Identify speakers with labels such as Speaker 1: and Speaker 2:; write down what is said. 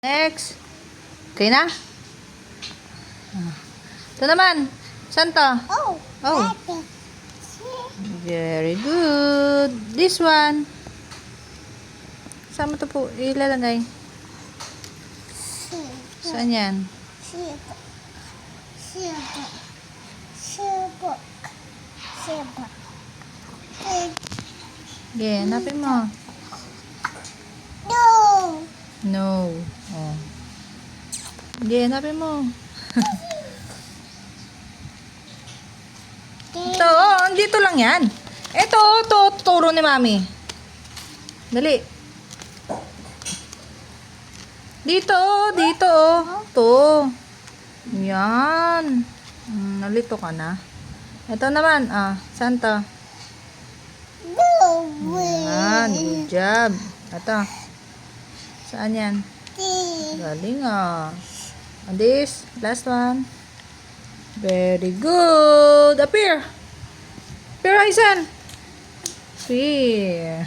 Speaker 1: Next. Okay na? Ito naman. Saan to?
Speaker 2: Oh.
Speaker 1: Oh. Very good. This one. Saan mo ito po ilalagay? Saan yan? Yeah, hanapin mo.
Speaker 2: No.
Speaker 1: No. Oh. Yeah, hanapin mo. Ito, oh, dito lang yan. Ito, turo ni Mami. Dali. Dito, oh. Ito. Yan. Nalito ka na. Ito naman, saan to? Yan, good job. Ito. Saan yan? Galing, And this, last one. Very good. Appear. Appear, Aisan. Appear.